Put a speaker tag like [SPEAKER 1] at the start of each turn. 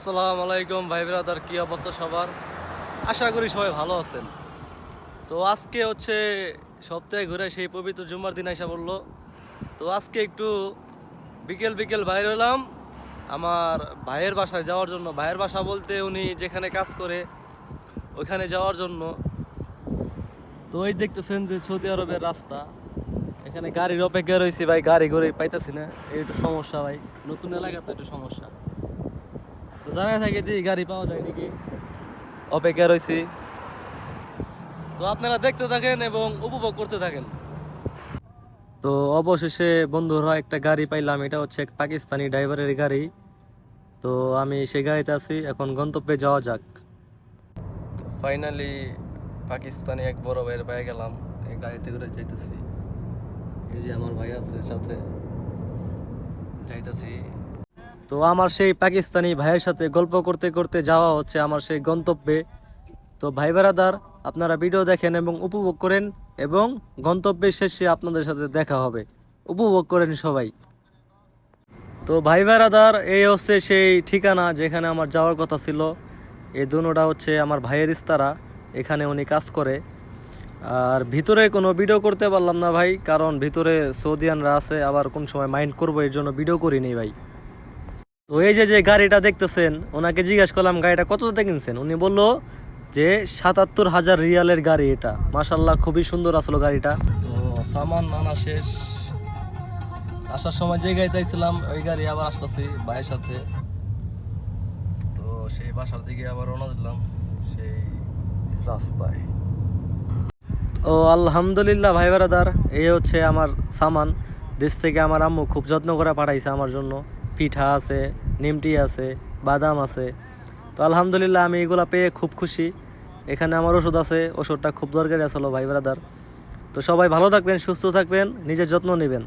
[SPEAKER 1] আসসালামু আলাইকুম ভাই ব্রাদার, কি অবস্থা সবার? আশা করি সবাই ভালো আছেন। তো আজকে হচ্ছে সপ্তাহে ঘুরে সেই পবিত্র জুম্মার দিন আইসা বললো। তো আজকে একটু বিকেল বিকেল বাইর হলাম আমার ভাইয়ের বাসায় যাওয়ার জন্য। ভাইয়ের বাসা বলতে উনি যেখানে কাজ করে ওইখানে যাওয়ার জন্য। তো এই দেখতেছেন যে সৌদি আরবের রাস্তা, এখানে গাড়ির অপেক্ষা রয়েছে ভাই, গাড়ি ঘড়ি পাইতেছি না, এই একটু সমস্যা ভাই, নতুন এলাকা তো একটু সমস্যা। তো দাঁড়ায় থাকে যে গাড়ি পাওয়া যায় নাকি, অপেক্ষা রয়েছি। তো আপনারা দেখতে থাকেন এবং উপভোগ করতে থাকেন। তো অবশেষে বন্ধুরা একটা গাড়ি পাইলাম, এটা হচ্ছে এক পাকিস্তানি ড্রাইভারের গাড়ি। তো আমি সেই গাড়িতে আছি, এখন গন্তব্যে যাওয়া যাক। ফাইনালি পাকিস্তানি এক বড় ভাইয়ের পেয়ে গেলাম, এই গাড়িতে করে যাইতেছি। এই যে আমার ভাই আছে সাথে, যাইতেছি। তো আমার সেই পাকিস্তানি ভাইয়ের সাথে গল্প করতে করতে যাওয়া হচ্ছে আমার সেই গন্তব্যে। তো ভাই বেড়াদার, আপনারা ভিডিও দেখেন এবং উপভোগ করেন, এবং গন্তব্যের শেষে আপনাদের সাথে দেখা হবে। উপভোগ করেন সবাই। তো ভাই বেড়াদার, এই হচ্ছে সেই ঠিকানা যেখানে আমার যাওয়ার কথা ছিল। এই দুটোটা হচ্ছে আমার ভাইয়ের ইস্তারা, এখানে উনি কাজ করে। আর ভিতরে কোনো ভিডিও করতে পারলাম না ভাই, কারণ ভিতরে সৌদিয়ানরা আছে, আবার কোন সময় মাইন্ড করবো, এর জন্য ভিডিও করিনি ভাই। তো এই যে যে গাড়িটা দেখতেছেন, ওনাকে জিজ্ঞাসা করলাম গাড়িটা কততে কিনছেন। উনি বললো যে ৭৭,০০০ রিয়ালের গাড়ি এটা। মাশাল্লাহ, খুবই সুন্দর আসলো গাড়িটা। তো সামান আনা শেষ, আসার সময় যে গাড়িতে ছিলাম ওই গাড়ি আবার আসতেছি ভাইয়ের সাথে। তো সেই বাসার দিকে আবার রওনা দিলাম সেই রাস্তায়। ও আলহামদুলিল্লাহ ভাই বারাদার, এই হচ্ছে আমার সামান। দেশ থেকে আমার আম্মু খুব যত্ন করে পাঠাইছে আমার জন্য। পিঠা আছে, নিমটি আছে, বাদাম আছে। তো আলহামদুলিল্লাহ আমি এগুলা পেয়ে খুব খুশি। এখানে আমার ওষুধ আছে, ওষুধটা খুব দরকারি আসলো ভাই ব্রাদার। তো সবাই ভালো থাকবেন, সুস্থ থাকবেন, নিজের যত্ন নেবেন।